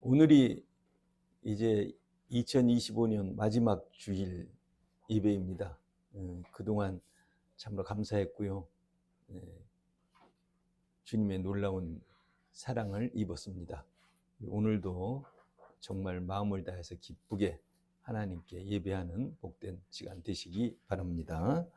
오늘이 이제 2025년 마지막 주일 예배입니다. 그동안 참으로 감사했고요. 주님의 놀라운 사랑을 입었습니다. 오늘도 정말 마음을 다해서 기쁘게 하나님께 예배하는 복된 시간 되시기 바랍니다.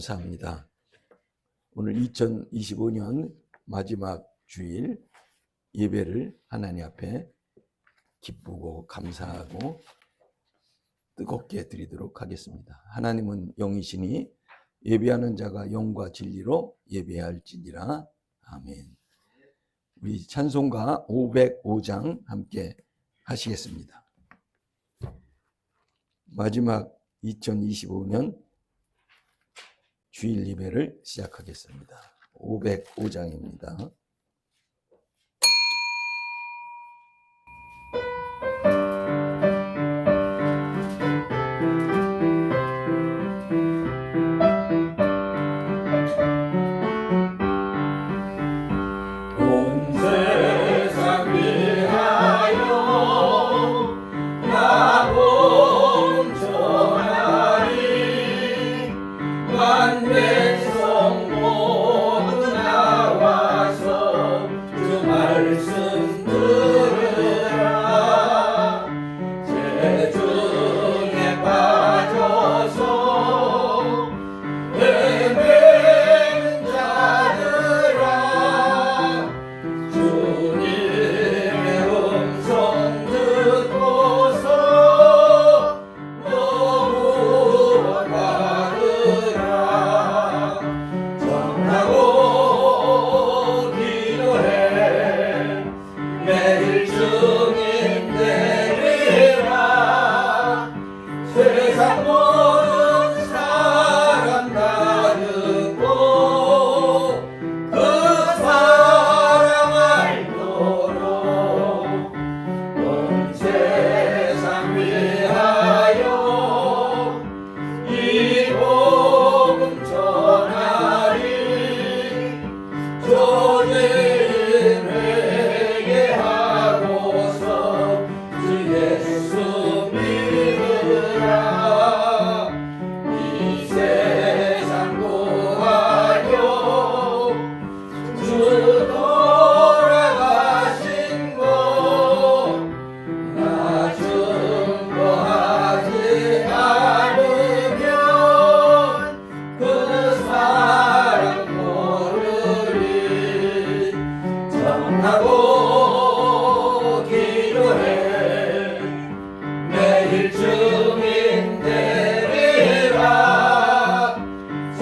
감사합니다. 오늘 2025년 마지막 주일 예배를 하나님 앞에 기쁘고 감사하고 뜨겁게 드리도록 하겠습니다. 하나님은 영이시니 예배하는 자가 영과 진리로 예배할지니라. 아멘. 우리 찬송가 505장 함께 하시겠습니다. 마지막 2025년 주일 예배를 시작하겠습니다. 505장입니다. 백성 모두 나와서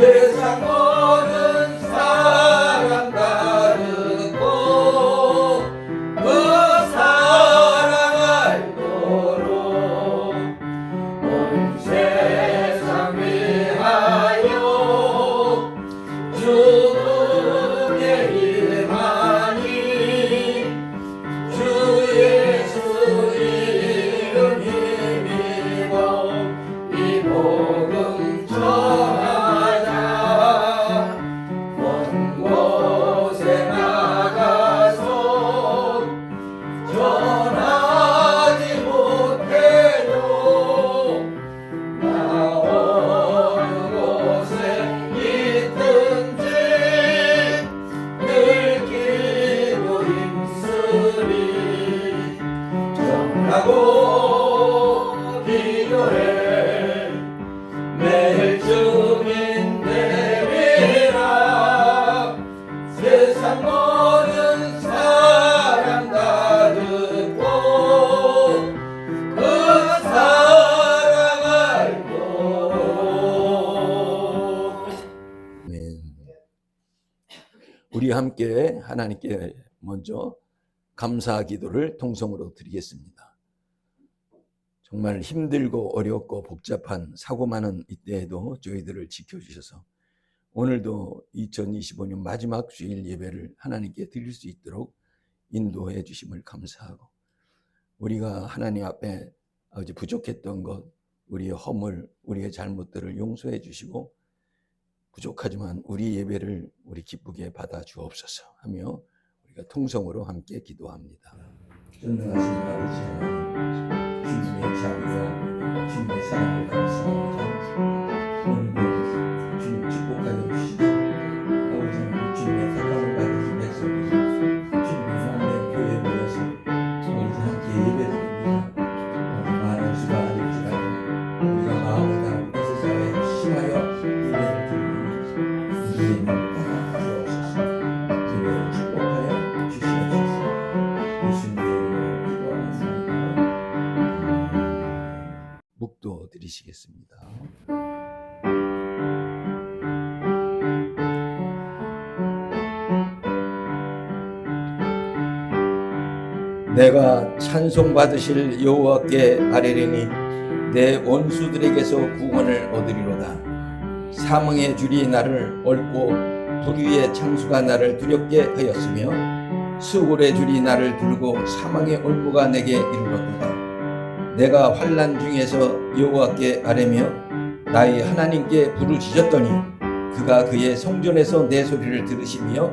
세상 모든 사랑 가르고 그 사랑 알도록 온 세상 위하여 죽음에 임하니 주 예수 이름 힘입어 이 복음 전하자. 먼 곳에 나가서 전하지 못해도 나 어느 곳에 있든지 늘 기도 힘쓰리. 정하고 기도해 매일 주민 되리라. 세상 모든 사랑 가르고 그 사랑 알도록. 아멘. 우리 함께 하나님께 먼저 감사 기도를 통성으로 드리겠습니다. 정말 힘들고 어렵고 복잡한 사고 많은 이때에도 저희들을 지켜주셔서 오늘도 2025년 마지막 주일 예배를 하나님께 드릴 수 있도록 인도해 주심을 감사하고, 우리가 하나님 앞에 아버지 부족했던 것, 우리의 허물, 우리의 잘못들을 용서해 주시고 부족하지만 우리 예배를 우리 기쁘게 받아 주옵소서 하며 우리가 통성으로 함께 기도합니다. 전능하신 아버지 하나님, 주님의 자비와 주님의 사랑을 감사합니다. 오늘도 주님 축복하여 주시고 아버지 하나님, 주님의 사랑을 받으신 백성이 주님의 마음의 교회에 모여서 아버지 함께 예배드립니다. 많은 수가 아닐지라도 우리가 마음을 다하고 뜻을 심하여 예배를 드리니 우리의 명을 주옵소서. 예배를 축복하여 주시옵소서. 예수님의 이름으로 기도하옵나이다. 묵도 드리시겠습니다. 내가 찬송받으실 여호와께 아뢰리니 내 원수들에게서 구원을 얻으리로다. 사망의 줄이 나를 얽고 불의의 창수가 나를 두렵게 하였으며 수골의 줄이 나를 들고 사망의 올무가 내게 이르렀도다. 내가 환난 중에서 여호와께 아뢰며 나의 하나님께 부르짖었더니 그가 그의 성전에서 내 소리를 들으시며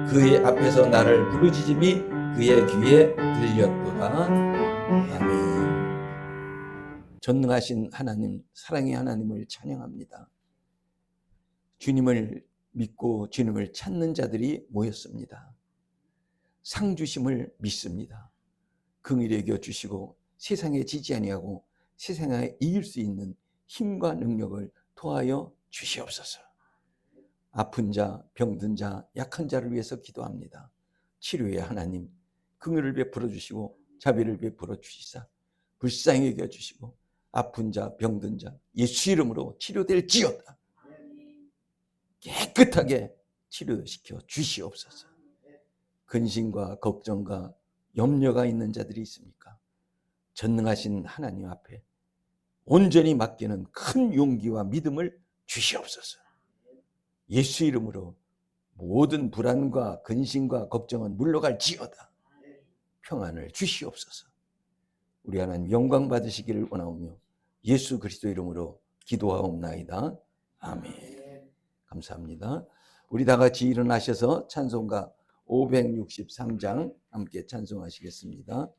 그의 앞에서 나를 부르짖음이 그의 귀에 들렸도다. 아멘. 전능하신 하나님, 사랑의 하나님을 찬양합니다. 주님을 믿고 주님을 찾는 자들이 모였습니다. 상 주심을 믿습니다. 긍휼히 여겨 주시고 세상에 지지 아니하고 세상에 이길 수 있는 힘과 능력을 토하여 주시옵소서. 아픈 자, 병든 자, 약한 자를 위해서 기도합니다. 치료의 하나님, 긍휼을 베풀어 주시고 자비를 베풀어 주시사 불쌍히 여겨 주시고 아픈 자, 병든 자 예수 이름으로 치료될지어다. 깨끗하게 치료시켜 주시옵소서. 근심과 걱정과 염려가 있는 자들이 있습니까? 전능하신 하나님 앞에 온전히 맡기는 큰 용기와 믿음을 주시옵소서. 예수 이름으로 모든 불안과 근심과 걱정은 물러갈지어다. 평안을 주시옵소서. 우리 하나님 영광 받으시기를 원하오며 예수 그리스도 이름으로 기도하옵나이다. 아멘. 감사합니다. 우리 다 같이 일어나셔서 찬송가 563장 함께 찬송하시겠습니다.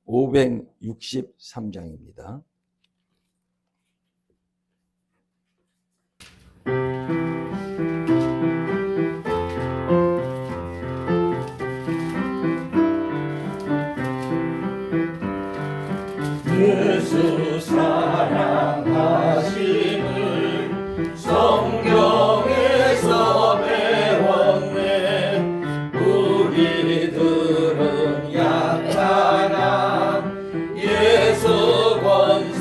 563장입니다. 예수 사랑하심을 성경에서 배웠네. 우리들은 약하나 예수 권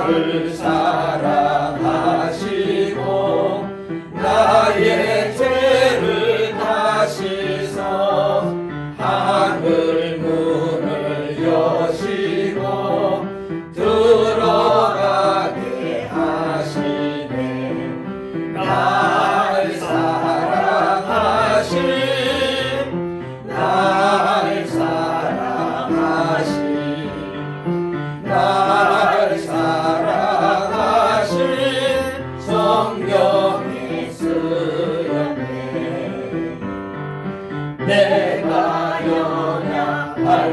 나를 사랑하시고 나의 죄를 다 씻어 하늘 문을 여시고 들어가게 하시네. 날 사랑하신 날 사랑하신 날 사랑하신 성경에 쓰였네. 내가 연약할수록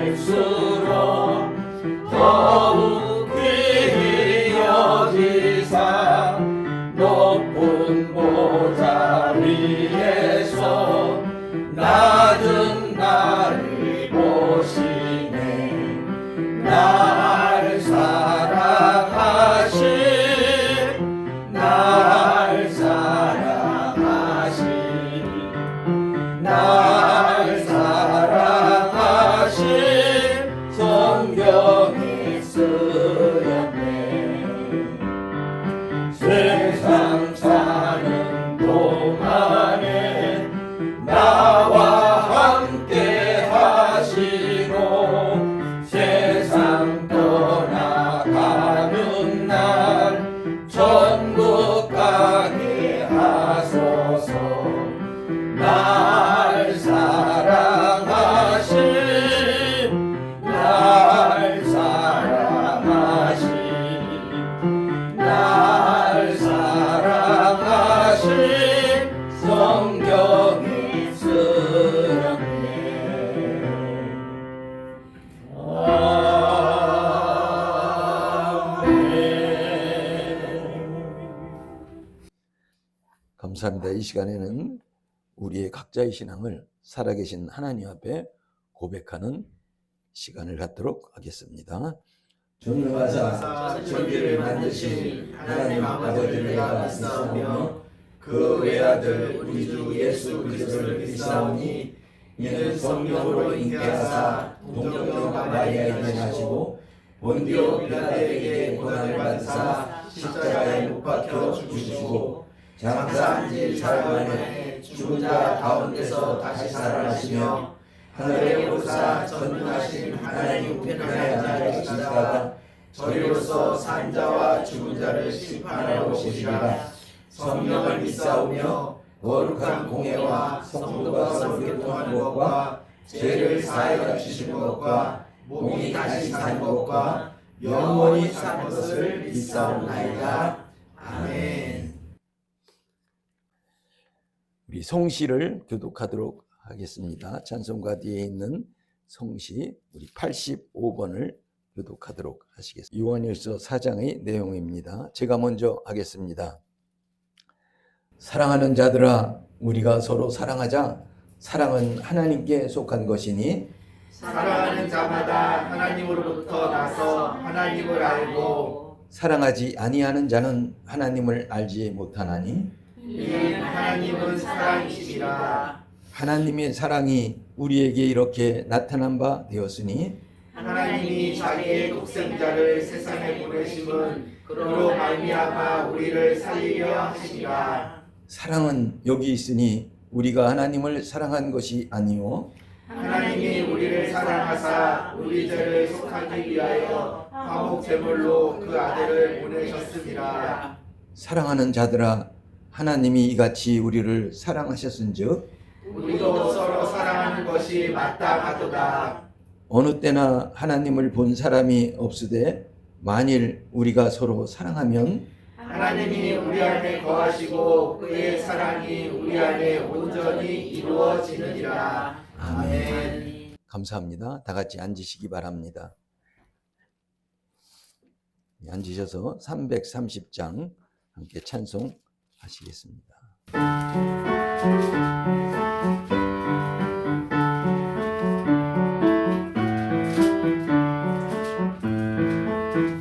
더욱 귀히 여기사 높은 보좌 위에서 낮은 나를 보시네. 날 사랑하신 날 사랑하신 날 사랑하신 성경에 쓰였네. 세상 사는 동안에 나와 함께 하시고 세상 떠나가는 날 천국 가게 하소서. 날 사랑하신 날 사랑하신 날 사랑하신 성경에 쓰였네. 감사합니다. 이 시간에는 우리의 각자의 신앙을 살아계신 하나님 앞에 고백하는 시간을 갖도록 하겠습니다. 전능하사 천지를 만드신 하나님 아버지를 내가 믿사오며 그 외아들 우리 주 예수 그리스도를 믿사오니 이는 성령으로 잉태하사 동정녀 마리아에게 나시고 본디오 빌라도에게 고난을 받으사 십자가에 못 박혀 죽으시고 장사한 지 사흘 만에 죽은 자 가운데서 다시 살아나시며 하늘에 오르사 전능하신 하나님 우편에 앉아 계시다가 저리로서 산 자와 죽은 자를 심판하러 오시리라. 성령을 믿사오며 거룩한 공예와 성도가 서로 교통하는 것과 죄를 사하여 주시는 것과 몸이 다시 사는 것과 영원히 사는 것을 믿사옵나이다. 아멘. 우리 성시를 교독하도록 하겠습니다. 찬송가 뒤에 있는 성시 우리 85번을 교독하도록 하시겠습니다. 요한일서 4장의 내용입니다. 제가 먼저 하겠습니다. 사랑하는 자들아, 우리가 서로 사랑하자. 사랑은 하나님께 속한 것이니 사랑하는 자마다 하나님으로부터 나서 하나님을 알고 사랑하지 아니하는 자는 하나님을 알지 못하나니 이는 하나님은 사랑이시라. 하나님의 사랑이 우리에게 이렇게 나타난 바 되었으니 하나님이 자기의 독생자를 세상에 보내심은 그로 말미암아 우리를 살리려 하시니라. 사랑은 여기 있으니 우리가 하나님을 사랑한 것이 아니요 하나님이 우리를 사랑하사 우리 죄를 속하기 위하여 화목 제물로 그 아들을 보내셨습니다. 사랑하는 자들아, 하나님이 이같이 우리를 사랑하셨은즉 우리도 서로 사랑하는 것이 마땅하도다. 어느 때나 하나님을 본 사람이 없으되 만일 우리가 서로 사랑하면 하나님이 우리 안에 거하시고 그의 사랑이 우리 안에 온전히 이루어지느니라. 아멘. 감사합니다. 다 같이 앉으시기 바랍니다. 앉으셔서 330장 함께 찬송하시겠습니다.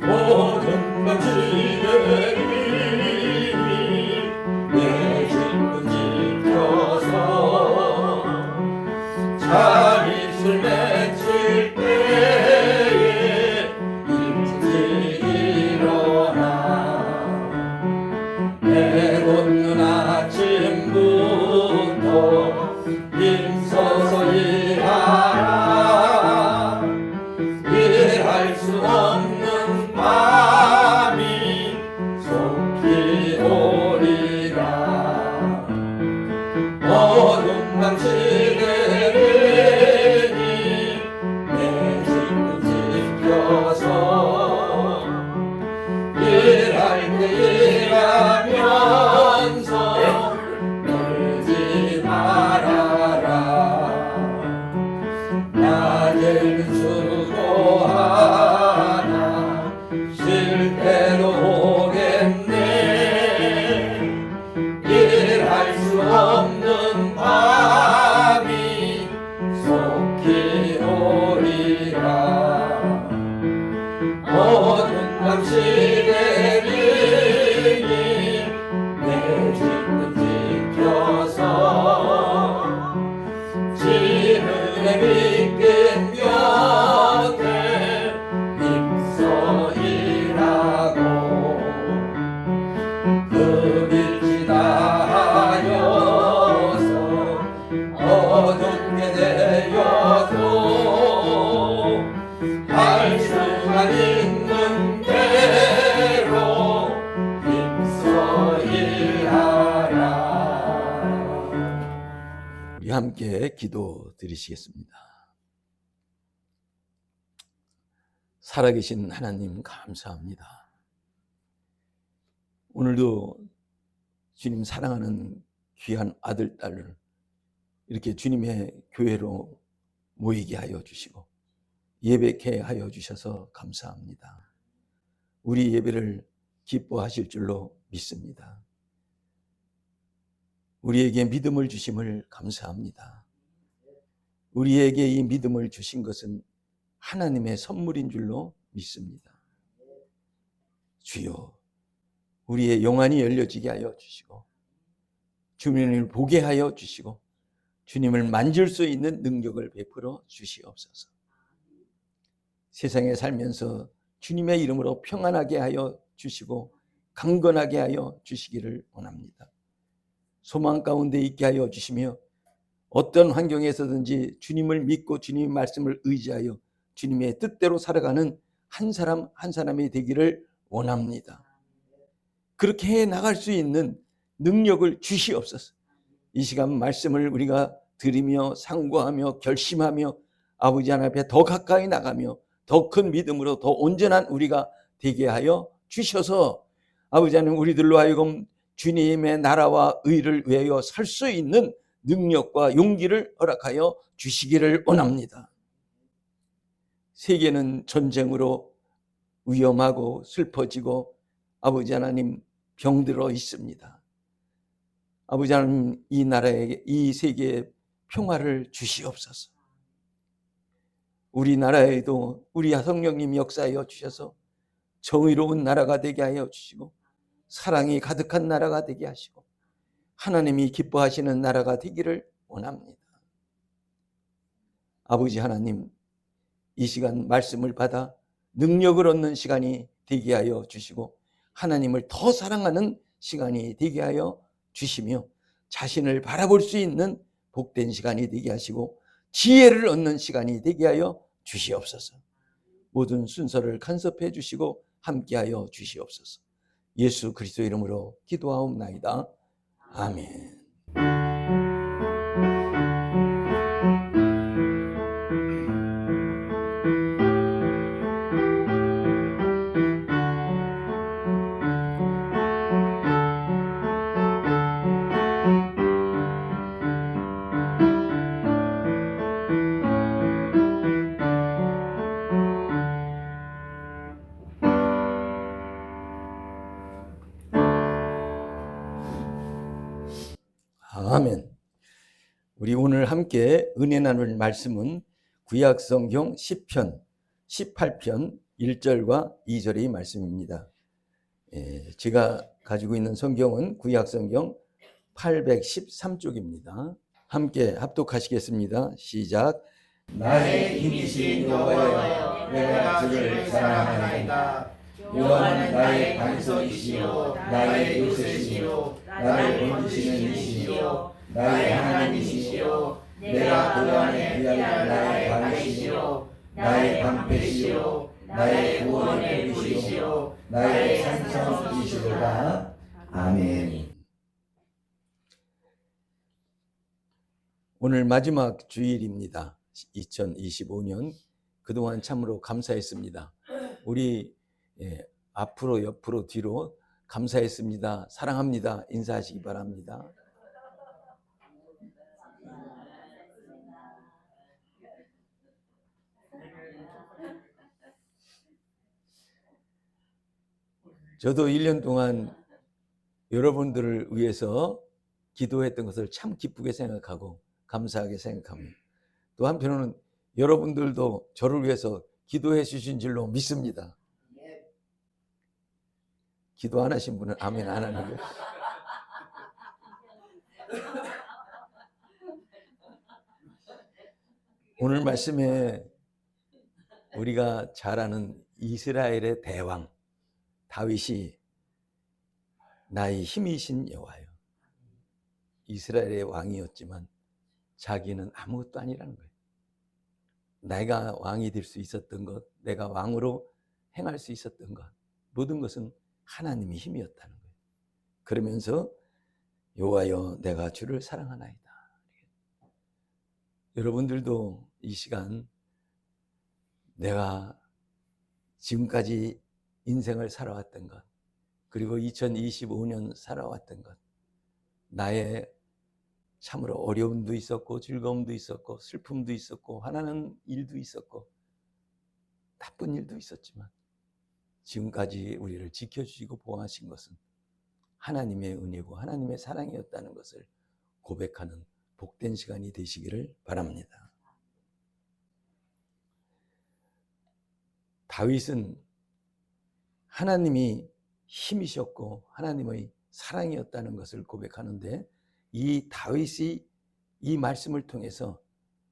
모든 것이 내 질문 지켜서 자릿을 맺힐 때에 일찍 일어나 어두운 밤 시대를 내 지금 지켜서 지은의 빛끝 곁에 힘써 일하고 그 빛이 닿아여서 어둡게 되어도 할 수가 있는 대로 힘써 일하라. 우리 함께 기도 드리시겠습니다. 살아계신 하나님 감사합니다. 오늘도 주님 사랑하는 귀한 아들, 딸을 이렇게 주님의 교회로 모이게 하여 주시고 예배케 하여 주셔서 감사합니다. 우리 예배를 기뻐하실 줄로 믿습니다. 우리에게 믿음을 주심을 감사합니다. 우리에게 이 믿음을 주신 것은 하나님의 선물인 줄로 믿습니다. 주여, 우리의 영안이 열려지게 하여 주시고 주님을 보게 하여 주시고 주님을 만질 수 있는 능력을 베풀어 주시옵소서. 세상에 살면서 주님의 이름으로 평안하게 하여 주시고 강건하게 하여 주시기를 원합니다. 소망 가운데 있게 하여 주시며 어떤 환경에서든지 주님을 믿고 주님의 말씀을 의지하여 주님의 뜻대로 살아가는 한 사람 한 사람이 되기를 원합니다. 그렇게 해 나갈 수 있는 능력을 주시옵소서. 이 시간 말씀을 우리가 들으며 상고하며 결심하며 아버지 하나님 앞에 더 가까이 나가며 더 큰 믿음으로 더 온전한 우리가 되게 하여 주셔서 아버지 하나님 우리들로 하여금 주님의 나라와 의를 위하여 살 수 있는 능력과 용기를 허락하여 주시기를 원합니다. 세계는 전쟁으로 위험하고 슬퍼지고 아버지 하나님 병들어 있습니다. 아버지 하나님 이 나라에게 이 세계에 평화를 주시옵소서. 우리나라에도 우리 성령님 역사하여 주셔서 정의로운 나라가 되게 하여 주시고 사랑이 가득한 나라가 되게 하시고 하나님이 기뻐하시는 나라가 되기를 원합니다. 아버지 하나님, 이 시간 말씀을 받아 능력을 얻는 시간이 되게 하여 주시고 하나님을 더 사랑하는 시간이 되게 하여 주시며 자신을 바라볼 수 있는 복된 시간이 되게 하시고 지혜를 얻는 시간이 되게 하여 주시옵소서. 모든 순서를 간섭해 주시고 함께하여 주시옵소서. 예수 그리스도 이름으로 기도하옵나이다. 아멘. 아멘. 우리 오늘 함께 은혜 나눌 말씀은 구약성경 10편 18편 1절과 2절의 말씀입니다. 제가 가지고 있는 성경은 구약성경 813쪽입니다. 함께 합독하시겠습니다. 시작. 나의 힘이신 여호와여, 내가 주를 사랑하나이다. 여호와는 나의 반석이시요 나의 요새시요 나를 건지시는 이시요 나의 하나님이시요 내가 그 안에 피할 나의 방이시요 나의 방패시요 나의 구원의 뿌리시요 나의 산성이시로다. 아멘. 오늘 마지막 주일입니다. 2025년 그동안 참으로 감사했습니다. 우리 앞으로 옆으로 뒤로 감사했습니다. 사랑합니다. 인사하시기 바랍니다. 저도 1년 동안 여러분들을 위해서 기도했던 것을 참 기쁘게 생각하고 감사하게 생각합니다. 또 한편으로는 여러분들도 저를 위해서 기도해 주신 줄로 믿습니다. 기도 안 하신 분은 아멘 안 하는 거예요. 오늘 말씀에 우리가 잘 아는 이스라엘의 대왕 다윗이 나의 힘이신 여호와요. 이스라엘의 왕이었지만 자기는 아무것도 아니라는 거예요. 내가 왕이 될 수 있었던 것, 내가 왕으로 행할 수 있었던 것, 모든 것은 하나님의 힘이었다는 거예요. 그러면서 여호와여 내가 주를 사랑하나이다. 여러분들도 이 시간 내가 지금까지 인생을 살아왔던 것, 그리고 2025년 살아왔던 것, 나의 참으로 어려움도 있었고 즐거움도 있었고 슬픔도 있었고 화나는 일도 있었고 나쁜 일도 있었지만 지금까지 우리를 지켜주시고 보호하신 것은 하나님의 은혜고 하나님의 사랑이었다는 것을 고백하는 복된 시간이 되시기를 바랍니다. 다윗은 하나님이 힘이셨고 하나님의 사랑이었다는 것을 고백하는데, 이 다윗이 이 말씀을 통해서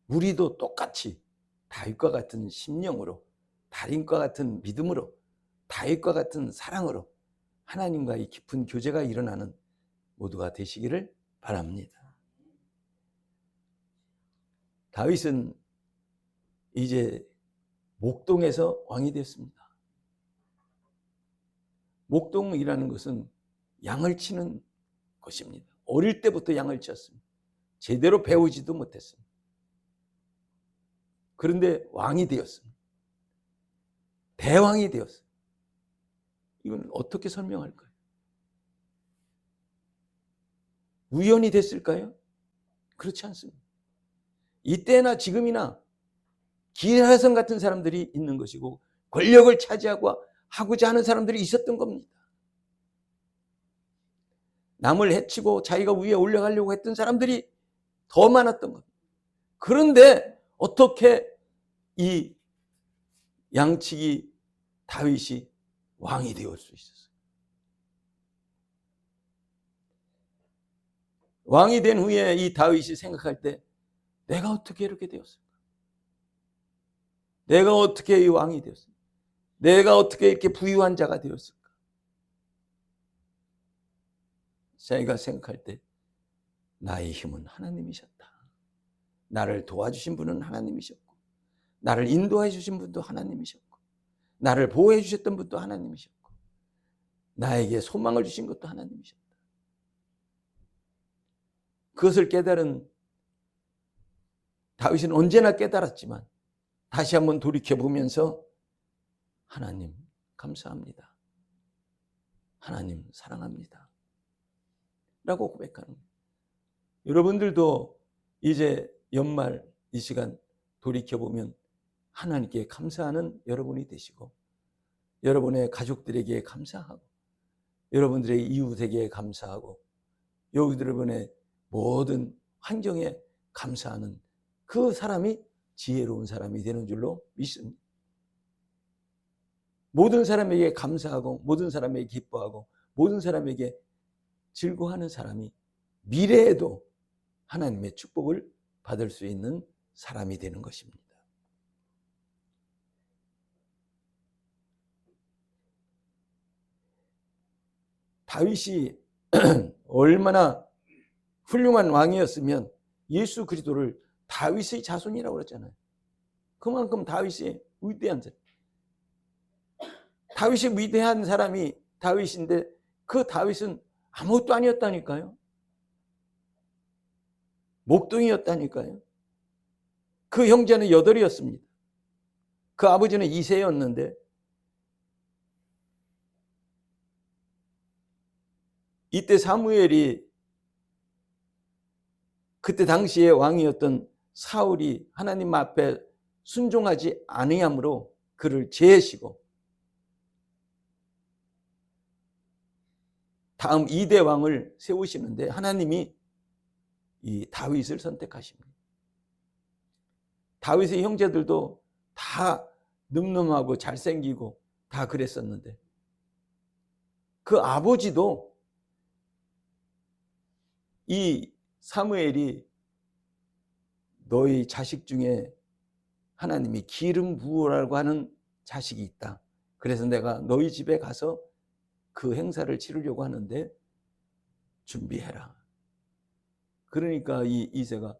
우리도 똑같이 다윗과 같은 심령으로, 다윗과 같은 믿음으로, 다윗과 같은 사랑으로 하나님과의 깊은 교제가 일어나는 모두가 되시기를 바랍니다. 다윗은 이제 목동에서 왕이 됐습니다. 목동이라는 것은 양을 치는 것입니다. 어릴 때부터 양을 치었습니다. 제대로 배우지도 못했습니다. 그런데 왕이 되었습니다. 대왕이 되었어요. 이건 어떻게 설명할까요? 우연히 됐을까요? 그렇지 않습니다. 이때나 지금이나 기라성 같은 사람들이 있는 것이고 권력을 차지하고 하고자 하는 사람들이 있었던 겁니다. 남을 해치고 자기가 위에 올라가려고 했던 사람들이 더 많았던 겁니다. 그런데 어떻게 이 양치기 다윗이 왕이 되었을 수 있었어요? 왕이 된 후에 이 다윗이 생각할 때 내가 어떻게 이렇게 되었을까? 내가 어떻게 이 왕이 되었을까? 내가 어떻게 이렇게 부유한 자가 되었을까? 자기가 생각할 때 나의 힘은 하나님이셨다. 나를 도와주신 분은 하나님이셨고, 나를 인도해 주신 분도 하나님이셨고, 나를 보호해 주셨던 분도 하나님이셨고, 나에게 소망을 주신 것도 하나님이셨다. 그것을 깨달은 다윗은 언제나 깨달았지만 다시 한번 돌이켜보면서 하나님 감사합니다. 하나님 사랑합니다. 라고 고백하는 거예요. 여러분들도 이제 연말 이 시간 돌이켜보면 하나님께 감사하는 여러분이 되시고, 여러분의 가족들에게 감사하고, 여러분들의 이웃에게 감사하고, 여러분의 모든 환경에 감사하는 그 사람이 지혜로운 사람이 되는 줄로 믿습니다. 모든 사람에게 감사하고, 모든 사람에게 기뻐하고, 모든 사람에게 즐거워하는 사람이 미래에도 하나님의 축복을 받을 수 있는 사람이 되는 것입니다. 다윗이 얼마나 훌륭한 왕이었으면 예수 그리스도를 다윗의 자손이라고 그랬잖아요. 그만큼 다윗이 위대한 사람. 다윗이 위대한 사람이 다윗인데 그 다윗은 아무것도 아니었다니까요. 목동이었다니까요. 그 형제는 8이었습니다. 그 아버지는 이새였는데 이때 사무엘이 그때 당시에 왕이었던 사울이 하나님 앞에 순종하지 아니함으로 그를 제하시고 다음 2대 왕을 세우시는데 하나님이 이 다윗을 선택하십니다. 다윗의 형제들도 다 늠름하고 잘생기고 다 그랬었는데 그 아버지도 이 사무엘이 너희 자식 중에 하나님이 기름 부으라고 하는 자식이 있다. 그래서 내가 너희 집에 가서 그 행사를 치르려고 하는데 준비해라. 그러니까 이 이새가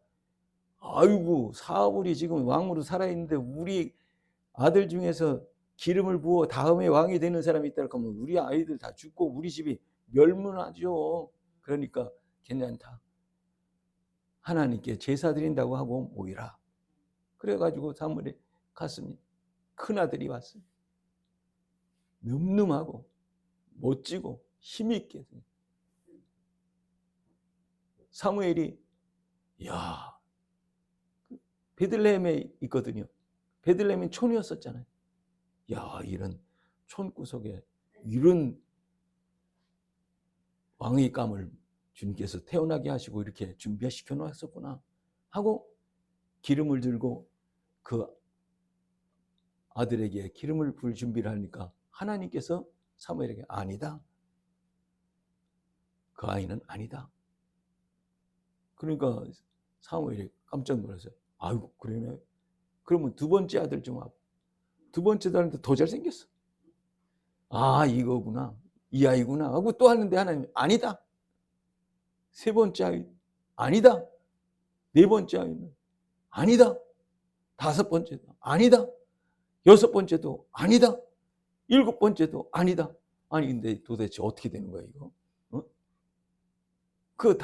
아이고 사울이 지금 왕으로 살아있는데 우리 아들 중에서 기름을 부어 다음에 왕이 되는 사람이 있다 그러면 우리 아이들 다 죽고 우리 집이 멸문하죠. 그러니까 괜찮다. 하나님께 제사 드린다고 하고 모이라. 그래가지고 사무엘이 갔습니다. 큰아들이 왔어요. 늠름하고 멋지고 힘있게. 사무엘이 야 베들레헴에 있거든요. 베들레헴은 촌이었었잖아요. 야 이런 촌구석에 이런 왕의 감을 주님께서 태어나게 하시고 이렇게 준비시켜 놓았었구나 하고 기름을 들고 그 아들에게 기름을 부을 준비를 하니까 하나님께서 사무엘에게 아니다. 그 아이는 아니다. 그러니까 사무엘이 깜짝 놀랐어요. 아이고 그러네. 그러면 두 번째 아들 좀 하고 두 번째 아들한테 더 잘생겼어. 아 이거구나. 이 아이구나 하고 또 하는데 하나님 아니다. 세 번째 아이 아니다. 네 번째 아이는 아니다. 다섯 번째도 아니다. 여섯 번째도 아니다. 일곱 번째도 아니다. 아니 근데 도대체 어떻게 되는 거야 이거? 어? 그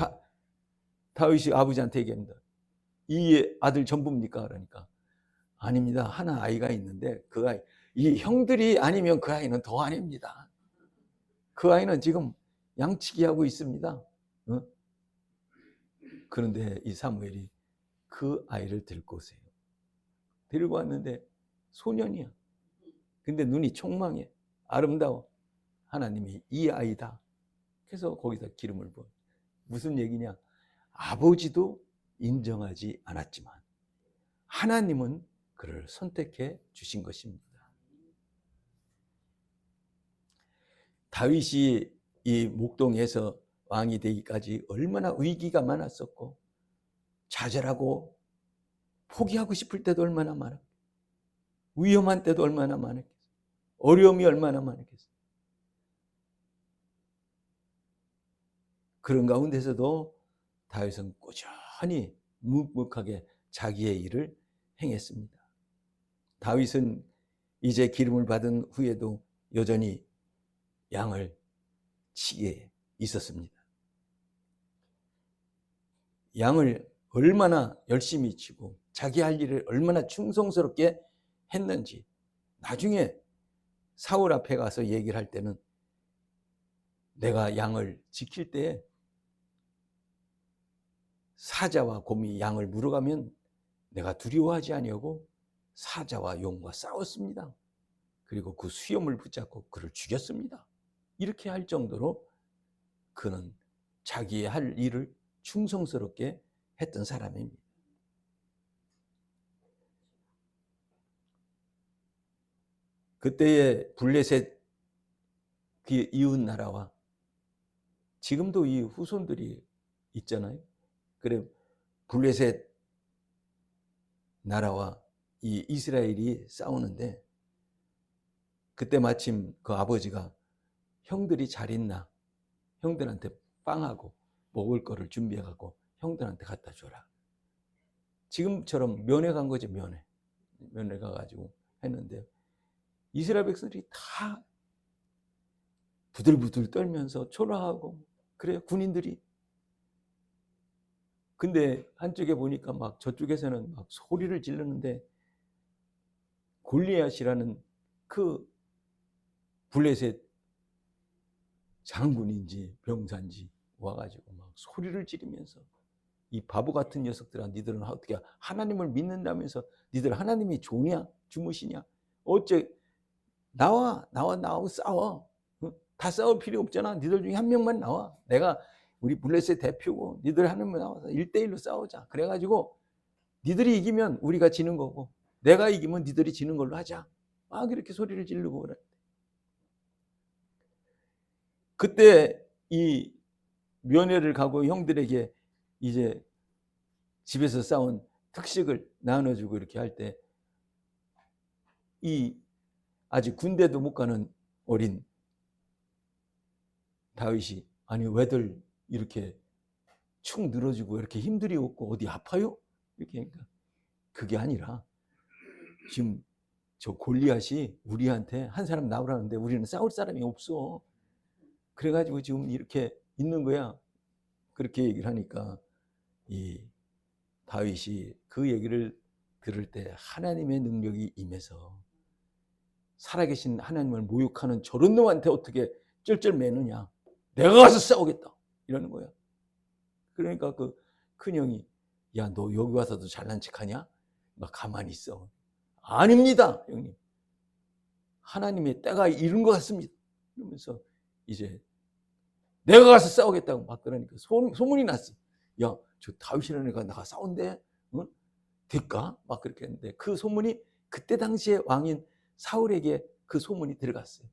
다윗이 아버지한테 얘기합니다. 이 아들 전부입니까? 그러니까 아닙니다. 하나 아이가 있는데 그 아이 이 형들이 아니면 그 아이는 더 아닙니다. 그 아이는 지금 양치기 하고 있습니다. 어? 그런데 이 사무엘이 그 아이를 데리고 오세요. 데리고 왔는데 소년이야. 근데 눈이 총망해. 아름다워. 하나님이 이 아이다. 그래서 거기다 기름을 부어. 무슨 얘기냐? 아버지도 인정하지 않았지만 하나님은 그를 선택해 주신 것입니다. 다윗이 이 목동에서 왕이 되기까지 얼마나 위기가 많았었고 좌절하고 포기하고 싶을 때도 얼마나 많았고 위험한 때도 얼마나 많았겠어요. 어려움이 얼마나 많았겠어요. 그런 가운데서도 다윗은 꾸준히 묵묵하게 자기의 일을 행했습니다. 다윗은 이제 기름을 받은 후에도 여전히 양을 치게 있었습니다. 양을 얼마나 열심히 치고 자기 할 일을 얼마나 충성스럽게 했는지 나중에 사울 앞에 가서 얘기를 할 때는 내가 양을 지킬 때 사자와 곰이 양을 물어가면 내가 두려워하지 아니하고 사자와 용과 싸웠습니다. 그리고 그 수염을 붙잡고 그를 죽였습니다. 이렇게 할 정도로 그는 자기의 할 일을 충성스럽게 했던 사람입니다. 그때의 블레셋 그 이웃 나라와 지금도 이 후손들이 있잖아요. 그래 블레셋 나라와 이 이스라엘이 싸우는데 그때 마침 그 아버지가 형들이 잘 있나 형들한테 빵하고 먹을 거를 준비해갖고 형들한테 갖다 줘라. 지금처럼 면회 간 거지. 면회 가가지고 했는데 이스라엘 백성들이 다 부들부들 떨면서 초라하고 그래요. 군인들이. 근데 한쪽에 보니까 막 저쪽에서는 막 소리를 지르는데 골리앗이라는 그 블레셋 장군인지 병사인지 와가지고 막 소리를 지르면서 이 바보 같은 녀석들아 니들은 어떻게 하나님을 믿는다면서 니들 하나님이 좋냐 주무시냐 어째 나와 싸워. 다 싸울 필요 없잖아. 니들 중에 한 명만 나와. 내가 우리 블레셋 대표고 니들 한 명만 나와서 1대1로 싸우자. 그래가지고 니들이 이기면 우리가 지는 거고 내가 이기면 니들이 지는 걸로 하자. 막 이렇게 소리를 지르고 그래. 그때 이 면회를 가고 형들에게 이제 집에서 싸운 특식을 나눠주고 이렇게 할 때 이 아직 군대도 못 가는 어린 다윗이 아니 왜들 이렇게 축 늘어지고 이렇게 힘들이 없고 어디 아파요? 이렇게 하니까 그게 아니라 지금 저 골리앗이 우리한테 한 사람 나오라는데 우리는 싸울 사람이 없어. 그래가지고 지금 이렇게 있는 거야. 그렇게 얘기를 하니까 이 다윗이 그 얘기를 들을 때 하나님의 능력이 임해서 살아계신 하나님을 모욕하는 저런 놈한테 어떻게 쩔쩔매느냐. 내가 가서 싸우겠다. 이러는 거야. 그러니까 그 큰형이 야, 너 여기 와서도 잘난 척하냐? 막 가만히 있어. 아닙니다, 형님. 하나님의 때가 이른 것 같습니다. 그러면서 이제 내가 가서 싸우겠다고 막 그러니까 소문이 났어. 야, 저 다윗이라는 애가 나가 싸운대? 응? 될까? 막 그렇게 했는데 그 소문이 그때 당시에 왕인 사울에게 그 소문이 들어갔어요.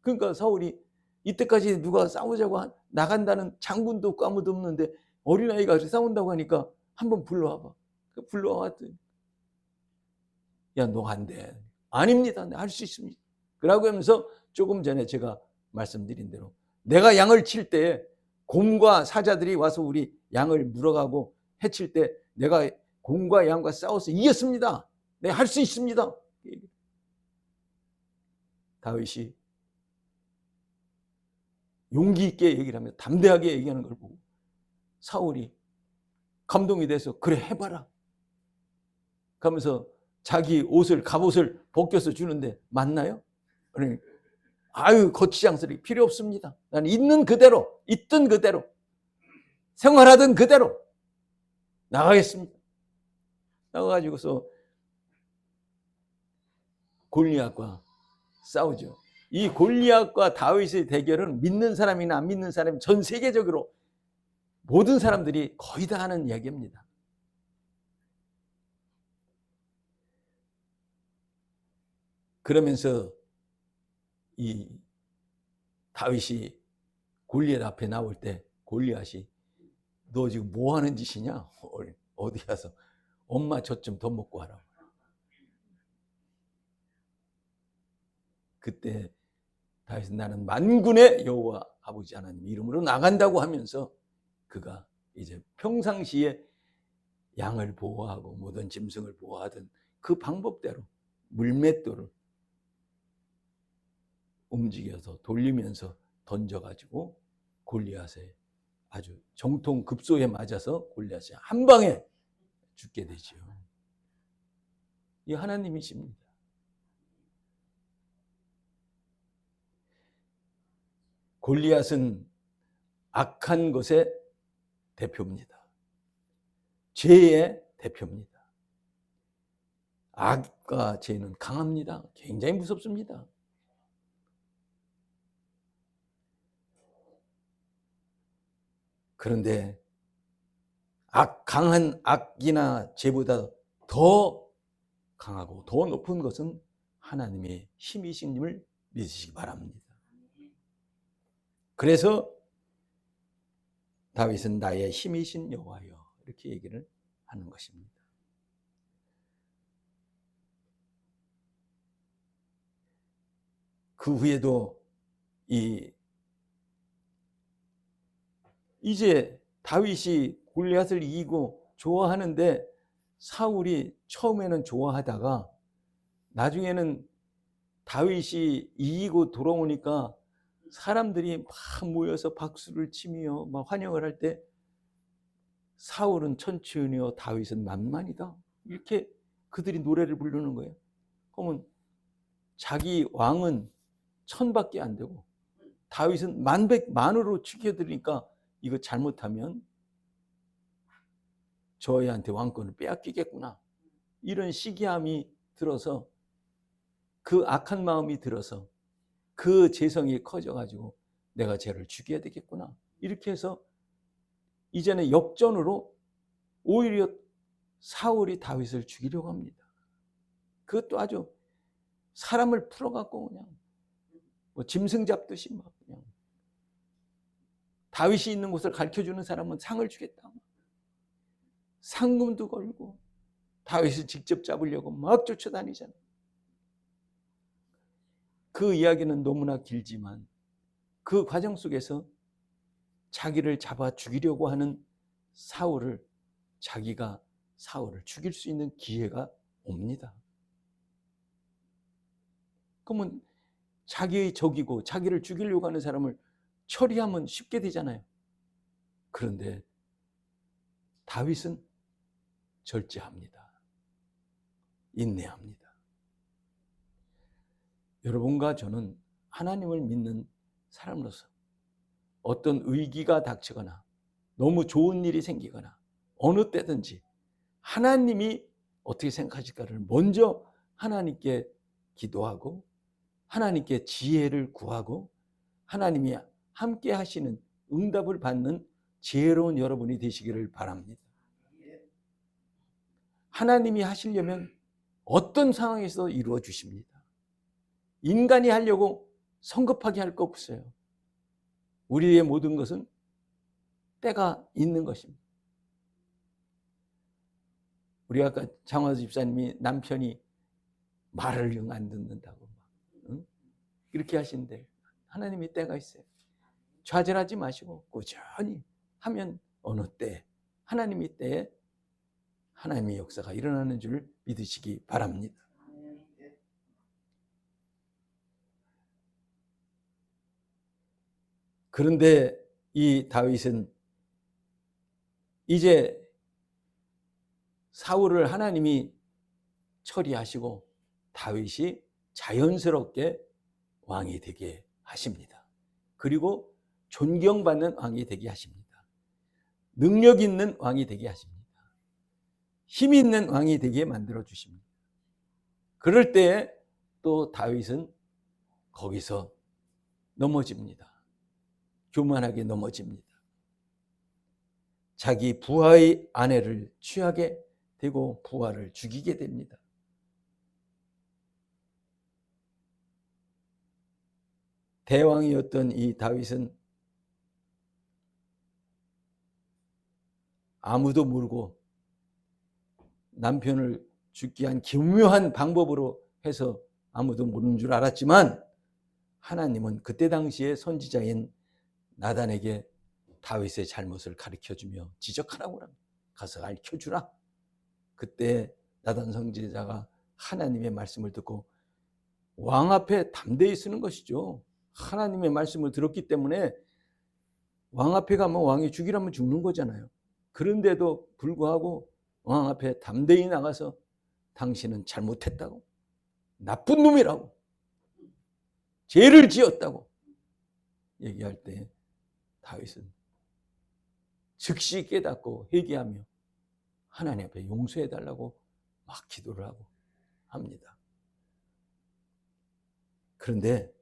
그러니까 사울이 이때까지 누가 싸우자고 나간다는 장군도 없고 아무도 없는데 어린아이가 싸운다고 하니까 한번 불러와봐. 불러왔더니 야, 너 안 돼. 아닙니다. 할 수 있습니다. 그러고 하면서 조금 전에 제가 말씀드린 대로 내가 양을 칠 때 곰과 사자들이 와서 우리 양을 물어가고 해칠 때 내가 곰과 양과 싸워서 이겼습니다. 네, 할 수 있습니다. 다윗이 용기 있게 얘기를 하면서 담대하게 얘기하는 걸 보고 사울이 감동이 돼서 그래 해봐라. 그러면서 자기 갑옷을 벗겨서 주는데 맞나요? 아유 거치장 소리 필요 없습니다. 나는 있는 그대로 있던 그대로 생활하던 그대로 나가겠습니다. 나가가지고서 골리앗과 싸우죠. 이 골리앗과 다윗의 대결은 믿는 사람이나 안 믿는 사람이 전 세계적으로 모든 사람들이 거의 다 하는 이야기입니다. 그러면서 이 다윗이 골리앗 앞에 나올 때 골리앗이 너 지금 뭐 하는 짓이냐? 어디 가서 엄마 젖 좀 더 먹고 하라고. 그때 다윗은 나는 만군의 여호와 아버지 하나님 이름으로 나간다고 하면서 그가 이제 평상시에 양을 보호하고 모든 짐승을 보호하던 그 방법대로 물맷돌을 움직여서 돌리면서 던져가지고 골리앗의 아주 정통 급소에 맞아서 골리앗이 한 방에 죽게 되죠. 이 하나님이십니다. 골리앗은 악한 것의 대표입니다. 죄의 대표입니다. 악과 죄는 강합니다. 굉장히 무섭습니다. 그런데 강한 악이나 죄보다 더 강하고 더 높은 것은 하나님의 힘이신 님을 믿으시기 바랍니다. 그래서 다윗은 나의 힘이신 여호와여 이렇게 얘기를 하는 것입니다. 그 후에도 이제 다윗이 골리앗을 이기고 좋아하는데 사울이 처음에는 좋아하다가 나중에는 다윗이 이기고 돌아오니까 사람들이 막 모여서 박수를 치며 막 환영을 할 때 사울은 천천히요 다윗은 만만이다 이렇게 그들이 노래를 부르는 거예요. 그러면 자기 왕은 1000밖에 안 되고 다윗은 만으로 죽여드리니까 이거 잘못하면 저희한테 왕권을 빼앗기겠구나 이런 시기함이 들어서 그 악한 마음이 들어서 그 재성이 커져가지고 내가 쟤를 죽여야 되겠구나 이렇게 해서 이제는 역전으로 오히려 사울이 다윗을 죽이려고 합니다. 그것도 아주 사람을 풀어갖고 그냥 뭐 짐승 잡듯이 막 그냥 다윗이 있는 곳을 가르쳐주는 사람은 상을 주겠다. 상금도 걸고 다윗을 직접 잡으려고 막 쫓아다니잖아요. 그 이야기는 너무나 길지만 그 과정 속에서 자기를 잡아 죽이려고 하는 사울을, 자기가 사울을 죽일 수 있는 기회가 옵니다. 그러면 자기의 적이고 자기를 죽이려고 하는 사람을 처리하면 쉽게 되잖아요. 그런데 다윗은 절제합니다. 인내합니다. 여러분과 저는 하나님을 믿는 사람으로서 어떤 위기가 닥치거나 너무 좋은 일이 생기거나 어느 때든지 하나님이 어떻게 생각하실까를 먼저 하나님께 기도하고 하나님께 지혜를 구하고 하나님이 함께 하시는 응답을 받는 지혜로운 여러분이 되시기를 바랍니다. 하나님이 하시려면 어떤 상황에서 이루어 주십니다. 인간이 하려고 성급하게 할 거 없어요. 우리의 모든 것은 때가 있는 것입니다. 우리 아까 장화수 집사님이 남편이 말을 영 안 듣는다고 이렇게 하시는데 하나님이 때가 있어요. 좌절하지 마시고 꾸준히 하면 어느 때 하나님의 때에 하나님의 역사가 일어나는 줄 믿으시기 바랍니다. 그런데 이 다윗은 이제 사울을 하나님이 처리하시고 다윗이 자연스럽게 왕이 되게 하십니다. 그리고 존경받는 왕이 되게 하십니다. 능력 있는 왕이 되게 하십니다. 힘 있는 왕이 되게 만들어 주십니다. 그럴 때에 또 다윗은 거기서 넘어집니다. 교만하게 넘어집니다. 자기 부하의 아내를 취하게 되고 부하를 죽이게 됩니다. 대왕이었던 이 다윗은 아무도 모르고 남편을 죽게 한 기묘한 방법으로 해서 아무도 모르는 줄 알았지만 하나님은 그때 당시에 선지자인 나단에게 다윗의 잘못을 가르쳐주며 지적하라고 합니다. 가서 알려주라. 그때 나단 선지자가 하나님의 말씀을 듣고 왕 앞에 담대히 쓰는 것이죠. 하나님의 말씀을 들었기 때문에 왕 앞에 가면 왕이 죽이라면 죽는 거잖아요. 그런데도 불구하고 왕 앞에 담대히 나가서 당신은 잘못했다고, 나쁜 놈이라고, 죄를 지었다고 얘기할 때 다윗은 즉시 깨닫고 회개하며 하나님 앞에 용서해달라고 막 기도를 하고 합니다. 그런데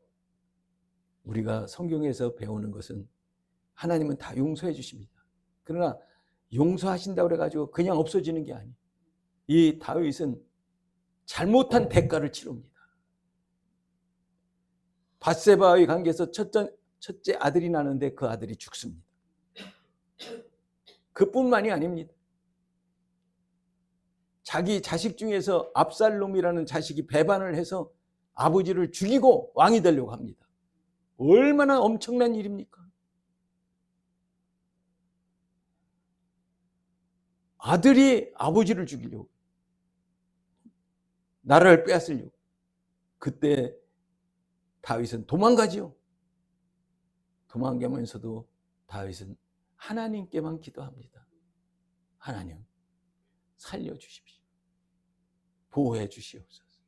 우리가 성경에서 배우는 것은 하나님은 다 용서해 주십니다. 그러나 용서하신다고 그래가지고 그냥 없어지는 게 아니에요. 이 다윗은 잘못한 대가를 치릅니다. 밧세바의 관계에서 첫째 아들이 나는데 그 아들이 죽습니다. 그뿐만이 아닙니다. 자기 자식 중에서 압살롬이라는 자식이 배반을 해서 아버지를 죽이고 왕이 되려고 합니다. 얼마나 엄청난 일입니까? 아들이 아버지를 죽이려고, 나라를 빼앗으려고. 그때 다윗은 도망가지요. 도망가면서도 다윗은 하나님께만 기도합니다. 하나님 살려주십시오. 보호해 주시옵소서.